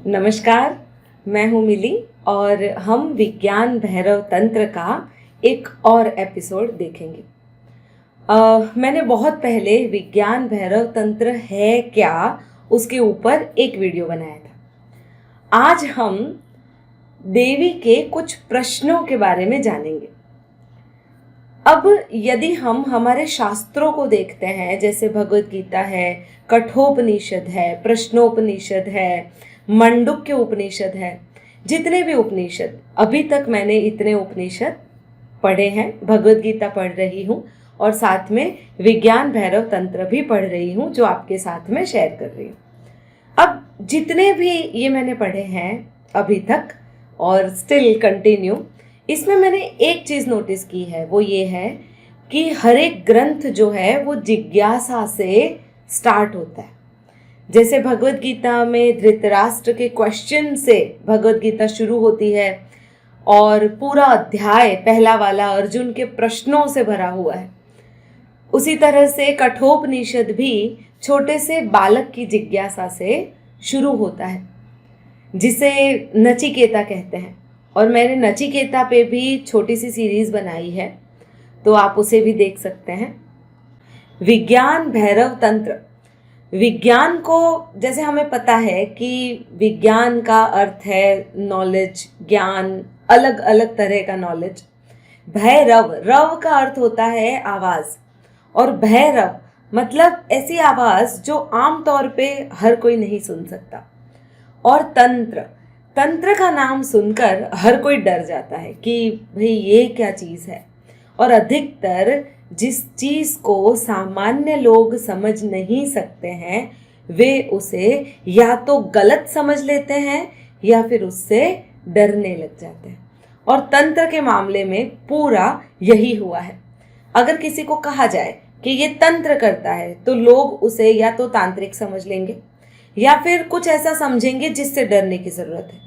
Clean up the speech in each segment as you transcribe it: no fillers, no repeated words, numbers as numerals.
नमस्कार, मैं हूँ मिली और हम विज्ञान भैरव तंत्र का एक और एपिसोड देखेंगे। मैंने बहुत पहले विज्ञान भैरव तंत्र है क्या उसके ऊपर एक वीडियो बनाया था। आज हम देवी के कुछ प्रश्नों के बारे में जानेंगे। अब यदि हम हमारे शास्त्रों को देखते हैं, जैसे भगवत गीता है, कठोपनिषद है, प्रश्नोपनिषद है, मंडुक्य उपनिषद है, जितने भी उपनिषद, अभी तक मैंने इतने उपनिषद पढ़े हैं। भगवत गीता पढ़ रही हूँ और साथ में विज्ञान भैरव तंत्र भी पढ़ रही हूँ, जो आपके साथ में शेयर कर रही हूँ। अब जितने भी ये मैंने पढ़े हैं अभी तक और स्टिल कंटिन्यू, इसमें मैंने एक चीज़ नोटिस की है, वो ये है कि हर एक ग्रंथ जो है वो जिज्ञासा से स्टार्ट होता है। जैसे भगवत गीता में धृतराष्ट्र के क्वेश्चन से भगवत गीता शुरू होती है और पूरा अध्याय पहला वाला अर्जुन के प्रश्नों से भरा हुआ है। उसी तरह से कठोपनिषद भी छोटे से बालक की जिज्ञासा से शुरू होता है, जिसे नचिकेता कहते हैं। और मैंने नचिकेता पे भी छोटी सी सीरीज बनाई है, तो आप उसे भी देख सकते हैं। विज्ञान भैरव तंत्र, विज्ञान को, जैसे हमें पता है कि विज्ञान का अर्थ है नॉलेज, ज्ञान, अलग अलग तरह का नॉलेज। भैरव, रव का अर्थ होता है आवाज, और भैरव मतलब ऐसी आवाज जो आमतौर पे हर कोई नहीं सुन सकता। और तंत्र, तंत्र का नाम सुनकर हर कोई डर जाता है कि भाई ये क्या चीज़ है। और अधिकतर जिस चीज़ को सामान्य लोग समझ नहीं सकते हैं, वे उसे या तो गलत समझ लेते हैं या फिर उससे डरने लग जाते हैं। और तंत्र के मामले में पूरा यही हुआ है। अगर किसी को कहा जाए कि ये तंत्र करता है, तो लोग उसे या तो तांत्रिक समझ लेंगे या फिर कुछ ऐसा समझेंगे जिससे डरने की ज़रूरत है,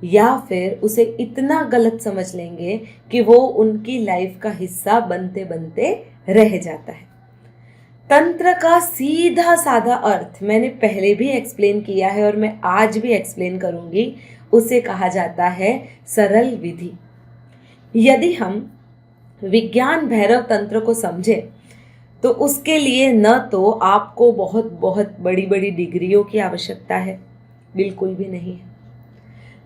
या फिर उसे इतना गलत समझ लेंगे कि वो उनकी लाइफ का हिस्सा बनते बनते रह जाता है। तंत्र का सीधा साधा अर्थ मैंने पहले भी एक्सप्लेन किया है और मैं आज भी एक्सप्लेन करूंगी। उसे कहा जाता है सरल विधि। यदि हम विज्ञान भैरव तंत्र को समझें, तो उसके लिए न तो आपको बहुत बहुत बड़ी बड़ी डिग्रियों की आवश्यकता है, बिल्कुल भी नहीं है।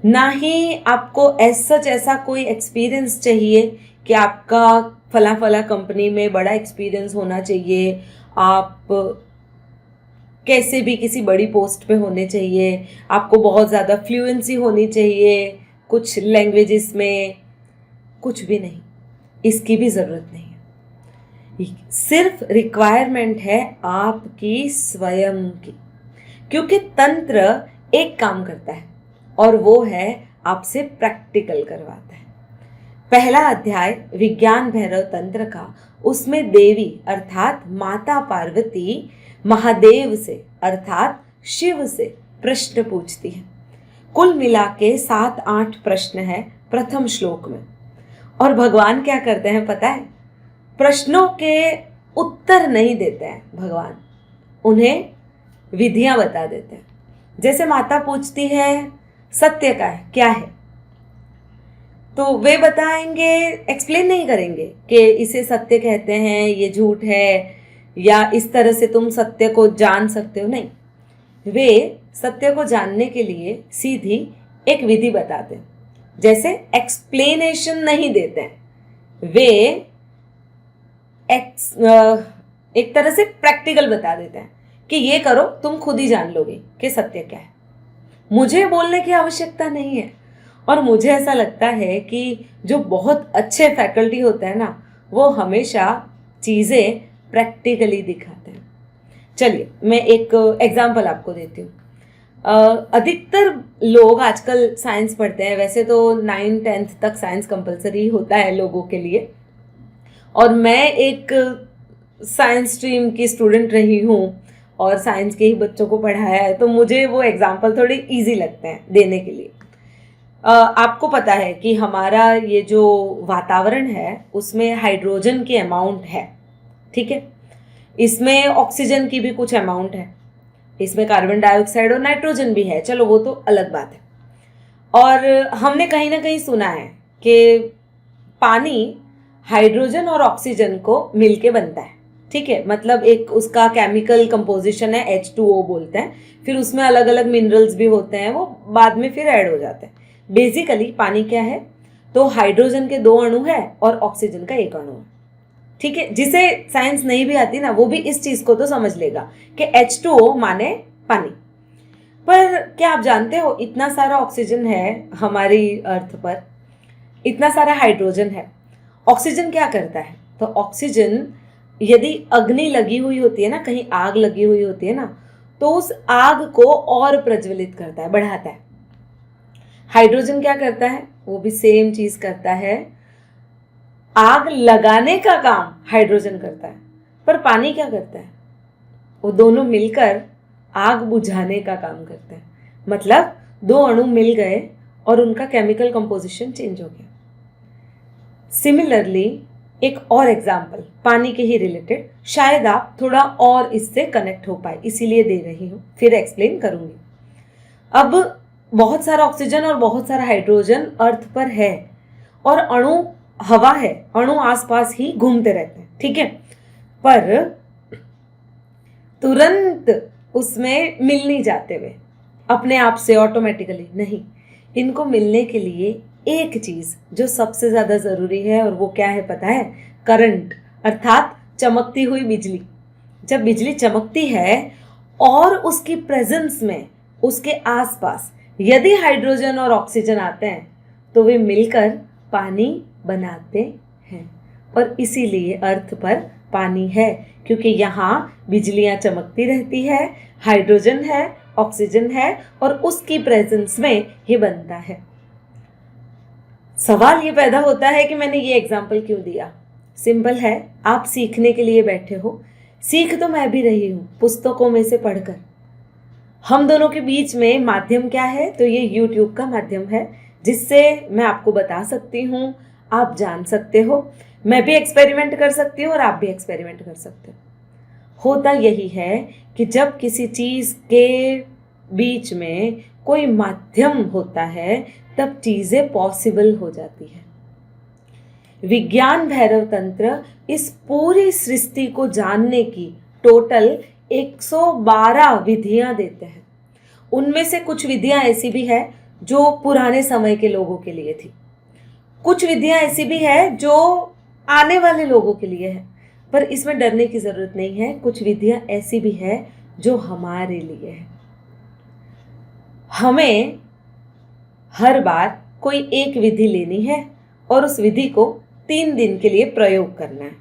ना ही आपको ऐसा कोई एक्सपीरियंस चाहिए कि आपका फला फला कंपनी में बड़ा एक्सपीरियंस होना चाहिए, आप कैसे भी किसी बड़ी पोस्ट पे होने चाहिए, आपको बहुत ज़्यादा फ्लुएंसी होनी चाहिए कुछ लैंग्वेजेस में, कुछ भी नहीं। इसकी भी ज़रूरत नहीं है। सिर्फ रिक्वायरमेंट है आपकी स्वयं की, क्योंकि तंत्र एक काम करता है और वो है आपसे प्रैक्टिकल करवाता है। पहला अध्याय विज्ञान भैरव तंत्र का, उसमें देवी अर्थात माता पार्वती महादेव से अर्थात शिव से प्रश्न पूछती है। कुल मिला के 7-8 प्रश्न है प्रथम श्लोक में। और भगवान क्या करते हैं पता है? प्रश्नों के उत्तर नहीं देते हैं भगवान, उन्हें विधियां बता देते हैं। जैसे माता पूछती है सत्य का है क्या है, तो वे बताएंगे, एक्सप्लेन नहीं करेंगे कि इसे सत्य कहते हैं, ये झूठ है, या इस तरह से तुम सत्य को जान सकते हो। नहीं, वे सत्य को जानने के लिए सीधी एक विधि बताते हैं। जैसे एक्सप्लेनेशन नहीं देते हैं, वे एक तरह से प्रैक्टिकल बता देते हैं कि ये करो, तुम खुद ही जान लोगे कि सत्य क्या है। मुझे बोलने की आवश्यकता नहीं है। और मुझे ऐसा लगता है कि जो बहुत अच्छे फैकल्टी होते हैं ना, वो हमेशा चीज़ें प्रैक्टिकली दिखाते हैं। चलिए मैं एक एग्जांपल आपको देती हूँ। अधिकतर लोग आजकल साइंस पढ़ते हैं। वैसे तो 9th-10th तक साइंस कंपलसरी होता है लोगों के लिए, और मैं एक साइंस स्ट्रीम की स्टूडेंट रही हूँ और साइंस के ही बच्चों को पढ़ाया है, तो मुझे वो एग्जाम्पल थोड़े इजी लगते हैं देने के लिए। आपको पता है कि हमारा ये जो वातावरण है उसमें हाइड्रोजन की अमाउंट है, ठीक है, इसमें ऑक्सीजन की भी कुछ अमाउंट है, इसमें कार्बन डाइऑक्साइड और नाइट्रोजन भी है, चलो वो तो अलग बात है। और हमने कहीं ना कहीं सुना है कि पानी हाइड्रोजन और ऑक्सीजन को मिलके बनता है, ठीक है, मतलब एक उसका केमिकल कंपोजिशन है H2O बोलते हैं, फिर उसमें अलग अलग मिनरल्स भी होते हैं, वो बाद में फिर ऐड हो जाते हैं। बेसिकली पानी क्या है, तो हाइड्रोजन के 2 अणु है और ऑक्सीजन का 1 अणु है, ठीक है। जिसे साइंस नहीं भी आती ना, वो भी इस चीज को तो समझ लेगा कि H2O माने पानी। पर क्या आप जानते हो, इतना सारा ऑक्सीजन है हमारी अर्थ पर, इतना सारा हाइड्रोजन है, ऑक्सीजन क्या करता है, तो ऑक्सीजन यदि अग्नि लगी हुई होती है ना, कहीं आग लगी हुई होती है ना, तो उस आग को और प्रज्वलित करता है, बढ़ाता है। हाइड्रोजन क्या करता है, वो भी सेम चीज करता है, आग लगाने का काम हाइड्रोजन करता है। पर पानी क्या करता है, वो दोनों मिलकर आग बुझाने का काम करते हैं। मतलब 2 अणु मिल गए और उनका केमिकल कंपोजिशन चेंज हो गया। सिमिलरली एक और एग्जाम्पल पानी के ही रिलेटेड, शायद आप थोड़ा और इससे कनेक्ट हो पाए, इसीलिए दे रही हूँ, फिर एक्सप्लेन करूंगी। अब बहुत सारा ऑक्सीजन और बहुत सारा हाइड्रोजन अर्थ पर है और अणु हवा है, अणु आसपास ही घूमते रहते हैं, ठीक है। पर तुरंत उसमें मिल नहीं जाते वे अपने आप से ऑटोमेटिकली, नहीं, इनको मिलने के लिए एक चीज जो सबसे ज्यादा जरूरी है, और वो क्या है पता है, करंट, अर्थात चमकती हुई बिजली। जब बिजली चमकती है और उसकी प्रेजेंस में, उसके आसपास यदि हाइड्रोजन और ऑक्सीजन आते हैं तो वे मिलकर पानी बनाते हैं। और इसीलिए अर्थ पर पानी है, क्योंकि यहाँ बिजलियां चमकती रहती है, हाइड्रोजन है, ऑक्सीजन है, और उसकी प्रेजेंस में ये बनता है। सवाल ये पैदा होता है कि मैंने ये एग्जाम्पल क्यों दिया। सिंपल है, आप सीखने के लिए बैठे हो, सीख तो मैं भी रही हूँ पुस्तकों में से पढ़कर। हम दोनों के बीच में माध्यम क्या है, तो ये YouTube का माध्यम है, जिससे मैं आपको बता सकती हूँ, आप जान सकते हो, मैं भी एक्सपेरिमेंट कर सकती हूँ और आप भी एक्सपेरिमेंट कर सकते हो। होता यही है कि जब किसी चीज के बीच में कोई माध्यम होता है तब चीजें पॉसिबल हो जाती है। विज्ञान भैरव तंत्र इस पूरी सृष्टि को जानने की टोटल 112 विधियां देते हैं। उनमें से कुछ विधियां ऐसी भी है जो पुराने समय के लोगों के लिए थी, कुछ विधियां ऐसी भी है जो आने वाले लोगों के लिए है, पर इसमें डरने की जरूरत नहीं है। कुछ विधियां ऐसी भी है जो हमारे लिए है। हमें हर बार कोई एक विधि लेनी है और उस विधि को 3 दिन के लिए प्रयोग करना है।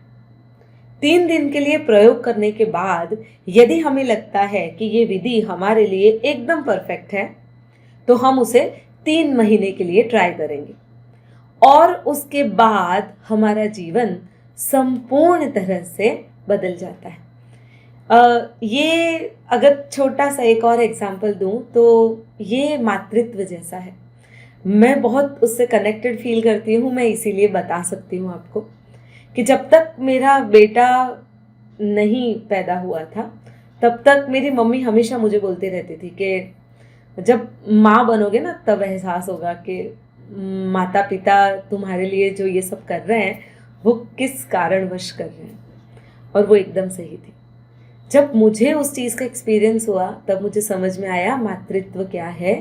3 दिन के लिए प्रयोग करने के बाद यदि हमें लगता है कि ये विधि हमारे लिए एकदम परफेक्ट है, तो हम उसे 3 महीने के लिए ट्राई करेंगे और उसके बाद हमारा जीवन संपूर्ण तरह से बदल जाता है। ये अगर छोटा सा एक और एग्जाम्पल दूं तो ये मातृत्व जैसा है। मैं बहुत उससे कनेक्टेड फील करती हूँ, मैं इसीलिए बता सकती हूँ आपको कि जब तक मेरा बेटा नहीं पैदा हुआ था तब तक मेरी मम्मी हमेशा मुझे बोलती रहती थी कि जब माँ बनोगे ना तब एहसास होगा कि माता पिता तुम्हारे लिए जो ये सब कर रहे हैं वो किस कारणवश कर रहे हैं। और वो एकदम सही थी। जब मुझे उस चीज़ का एक्सपीरियंस हुआ तब मुझे समझ में आया मातृत्व क्या है,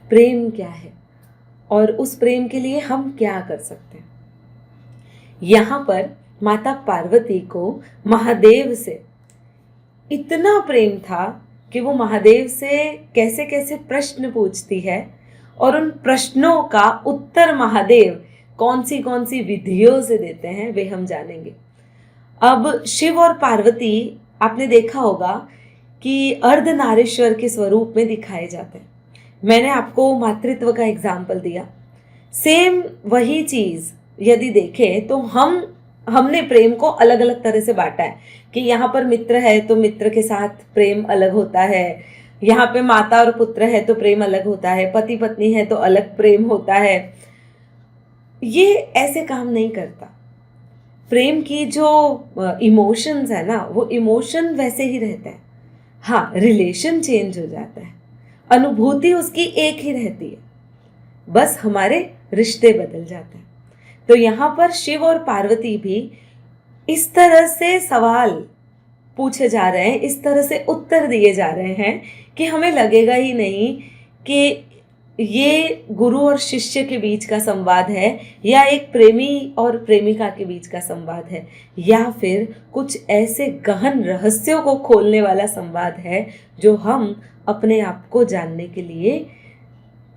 प्रेम क्या है और उस प्रेम के लिए हम क्या कर सकते हैं। यहाँ पर माता पार्वती को महादेव से इतना प्रेम था कि वो महादेव से कैसे कैसे प्रश्न पूछती है और उन प्रश्नों का उत्तर महादेव कौन सी विधियों से देते हैं वे हम जानेंगे। अब शिव और पार्वती आपने देखा होगा कि अर्धनारीश्वर के स्वरूप में दिखाए जाते हैं। मैंने आपको मातृत्व का एग्जाम्पल दिया, सेम वही चीज यदि देखें तो हमने प्रेम को अलग अलग तरह से बांटा है कि यहाँ पर मित्र है तो मित्र के साथ प्रेम अलग होता है, यहाँ पे माता और पुत्र है तो प्रेम अलग होता है, पति पत्नी है तो अलग प्रेम होता है। ये ऐसे काम नहीं करता। प्रेम की जो इमोशंस है ना वो इमोशन वैसे ही रहते हैं। हाँ, रिलेशन चेंज हो जाता है, अनुभूति उसकी एक ही रहती है, बस हमारे रिश्ते बदल जाते हैं। तो यहाँ पर शिव और पार्वती भी इस तरह से सवाल पूछे जा रहे हैं, इस तरह से उत्तर दिए जा रहे हैं कि हमें लगेगा ही नहीं कि ये गुरु और शिष्य के बीच का संवाद है, या एक प्रेमी और प्रेमिका के बीच का संवाद है, या फिर कुछ ऐसे गहन रहस्यों को खोलने वाला संवाद है जो हम अपने आप को जानने के लिए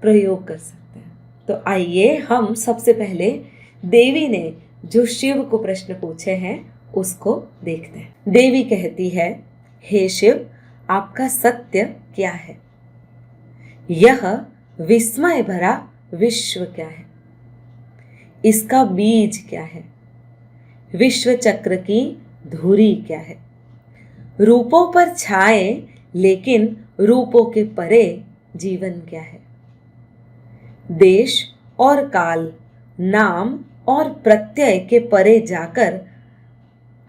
प्रयोग कर सकते हैं। तो आइए हम सबसे पहले देवी ने जो शिव को प्रश्न पूछे हैं उसको देखते हैं। देवी कहती है, हे शिव, आपका सत्य क्या है? यह विस्मय भरा विश्व क्या है? इसका बीज क्या है? विश्व चक्र की धुरी क्या है? रूपों पर छाए लेकिन रूपों के परे जीवन क्या है? देश और काल, नाम और प्रत्यय के परे जाकर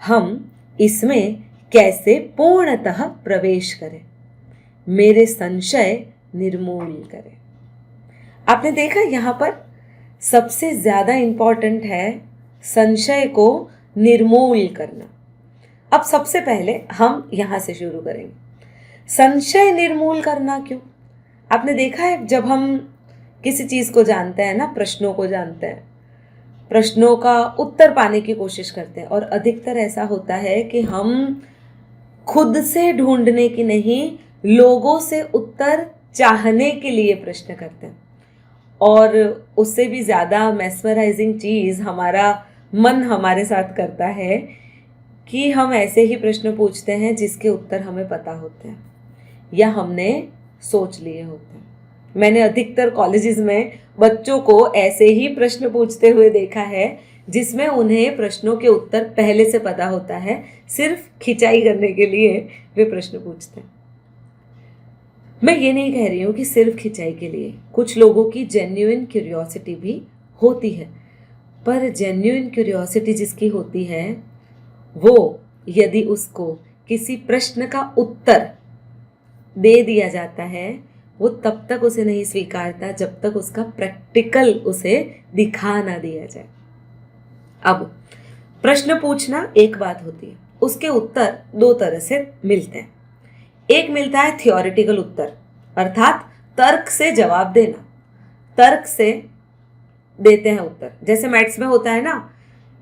हम इसमें कैसे पूर्णतः प्रवेश करें? मेरे संशय निर्मूल करें। आपने देखा यहाँ पर सबसे ज्यादा इंपॉर्टेंट है संशय को निर्मूल करना। अब सबसे पहले हम यहाँ से शुरू करेंगे। संशय निर्मूल करना क्यों? आपने देखा है जब हम किसी चीज को जानते हैं ना, प्रश्नों को जानते हैं, प्रश्नों का उत्तर पाने की कोशिश करते हैं, और अधिकतर ऐसा होता है कि हम खुद से ढूंढने की नहीं, लोगों से उत्तर चाहने के लिए प्रश्न करते हैं। और उससे भी ज़्यादा मेस्मराइजिंग चीज़ हमारा मन हमारे साथ करता है कि हम ऐसे ही प्रश्न पूछते हैं जिसके उत्तर हमें पता होते हैं या हमने सोच लिए होते हैं। मैंने अधिकतर कॉलेजेस में बच्चों को ऐसे ही प्रश्न पूछते हुए देखा है जिसमें उन्हें प्रश्नों के उत्तर पहले से पता होता है, सिर्फ खिंचाई करने के लिए वे प्रश्न पूछते हैं। मैं ये नहीं कह रही हूँ कि सिर्फ खिंचाई के लिए, कुछ लोगों की जेन्युइन क्यूरियोसिटी भी होती है, पर जेन्युइन क्यूरियोसिटी जिसकी होती है वो यदि उसको किसी प्रश्न का उत्तर दे दिया जाता है वो तब तक उसे नहीं स्वीकारता जब तक उसका प्रैक्टिकल उसे दिखा ना दिया जाए। अब प्रश्न पूछना एक बात होती है, उसके उत्तर दो तरह से मिलते हैं। एक मिलता है थियोरिटिकल उत्तर, अर्थात तर्क से जवाब देना, तर्क से देते हैं उत्तर। जैसे मैथ्स में होता है ना,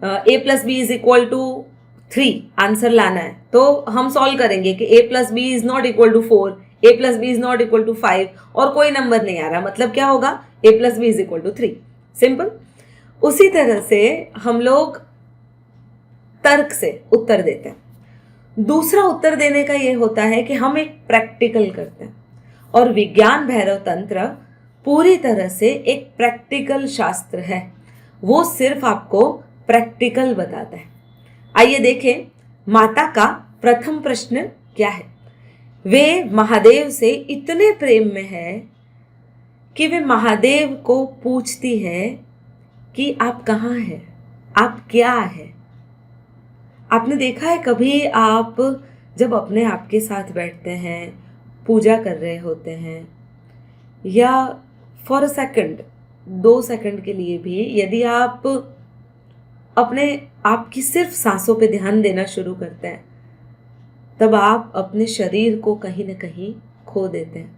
a+b=3 आंसर लाना है, तो हम सॉल्व करेंगे कि a+b=4, a+b=5 और कोई नंबर नहीं आ रहा, मतलब क्या होगा, a+b=3। सिंपल। उसी तरह से हम लोग तर्क से उत्तर देते हैं। दूसरा उत्तर देने का ये होता है कि हम एक प्रैक्टिकल करते हैं, और विज्ञान भैरव तंत्र पूरी तरह से एक प्रैक्टिकल शास्त्र है। वो सिर्फ आपको प्रैक्टिकल बताता है। आइए देखें माता का प्रथम प्रश्न क्या है। वे महादेव से इतने प्रेम में है कि वे महादेव को पूछती है कि आप कहाँ हैं, आप क्या है। आपने देखा है कभी आप जब अपने आप के साथ बैठते हैं, पूजा कर रहे होते हैं, या फॉर अ सेकंड, 2 सेकंड के लिए भी यदि आप अपने आप की सिर्फ सांसों पे ध्यान देना शुरू करते हैं, तब आप अपने शरीर को कहीं ना कहीं खो देते हैं।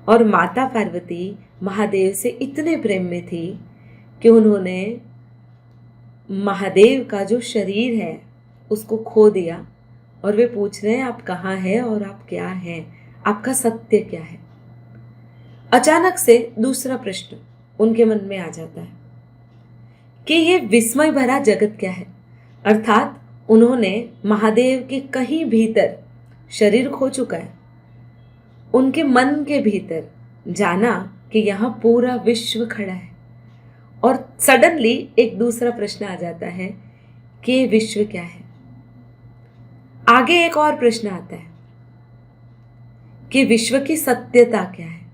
और माता पार्वती महादेव से इतने प्रेम में थी कि उन्होंने महादेव का जो शरीर है उसको खो दिया, और वे पूछ रहे हैं आप कहाँ हैं और आप क्या हैं, आपका सत्य क्या है। अचानक से दूसरा प्रश्न उनके मन में आ जाता है कि ये विस्मय भरा जगत क्या है। अर्थात उन्होंने महादेव के कहीं भीतर शरीर खो चुका है, उनके मन के भीतर जाना कि यहाँ पूरा विश्व खड़ा है, और सडनली एक दूसरा प्रश्न आ जाता है कि विश्व क्या है। आगे एक और प्रश्न आता है कि विश्व की सत्यता क्या है।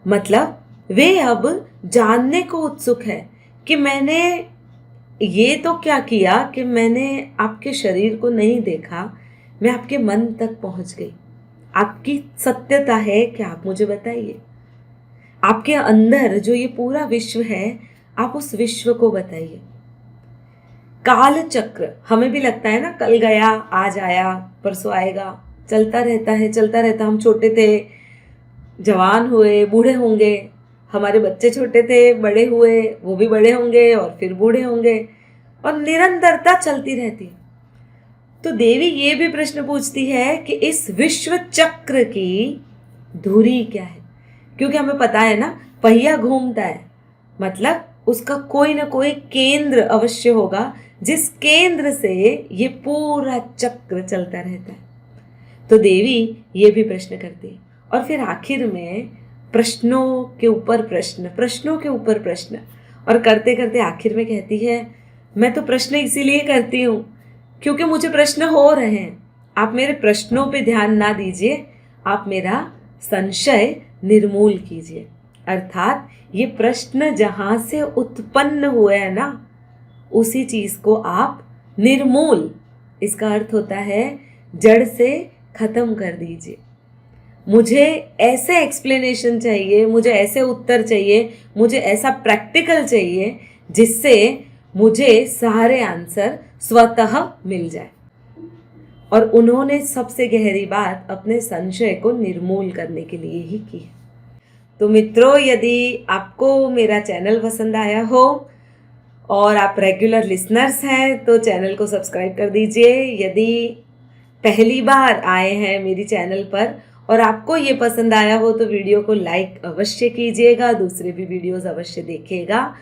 मतलब वे अब जानने को उत्सुक है कि मैंने ये तो क्या किया कि मैंने आपके शरीर को नहीं देखा, मैं आपके मन तक पहुंच गई। आपकी सत्यता है क्या, आप मुझे बताइए। आपके अंदर जो ये पूरा विश्व है, आप उस विश्व को बताइए। काल चक्र, हमें भी लगता है ना, कल गया आज आया परसों आएगा, चलता रहता है चलता रहता। हम छोटे थे, जवान हुए, बूढ़े होंगे। हमारे बच्चे छोटे थे, बड़े हुए, वो भी बड़े होंगे और फिर बूढ़े होंगे, और निरंतरता चलती रहती है। तो देवी ये भी प्रश्न पूछती है कि इस विश्व चक्र की धुरी क्या है। क्योंकि हमें पता है ना, पहिया घूमता है, मतलब उसका कोई ना कोई केंद्र अवश्य होगा, जिस केंद्र से ये पूरा चक्र चलता रहता है। तो देवी ये भी प्रश्न करती है, और फिर आखिर में प्रश्नों के ऊपर प्रश्न, प्रश्नों के ऊपर प्रश्न, और करते करते आखिर में कहती है, मैं तो प्रश्न इसीलिए करती हूँ क्योंकि मुझे प्रश्न हो रहे हैं। आप मेरे प्रश्नों पे ध्यान ना दीजिए, आप मेरा संशय निर्मूल कीजिए। अर्थात ये प्रश्न जहाँ से उत्पन्न हुए हैं ना, उसी चीज को आप निर्मूल, इसका अर्थ होता है जड़ से खत्म कर दीजिए। मुझे ऐसे एक्सप्लेनेशन चाहिए, मुझे ऐसे उत्तर चाहिए, मुझे ऐसा प्रैक्टिकल चाहिए जिससे मुझे सारे आंसर स्वतः मिल जाए। और उन्होंने सबसे गहरी बात अपने संशय को निर्मूल करने के लिए ही की है। तो मित्रों, यदि आपको मेरा चैनल पसंद आया हो और आप रेगुलर लिसनर्स हैं तो चैनल को सब्सक्राइब कर दीजिए। यदि पहली बार आए हैं मेरी चैनल पर और आपको ये पसंद आया हो तो वीडियो को लाइक अवश्य कीजिएगा, दूसरे भी वीडियोस अवश्य देखिएगा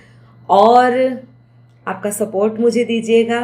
और आपका सपोर्ट मुझे दीजिएगा।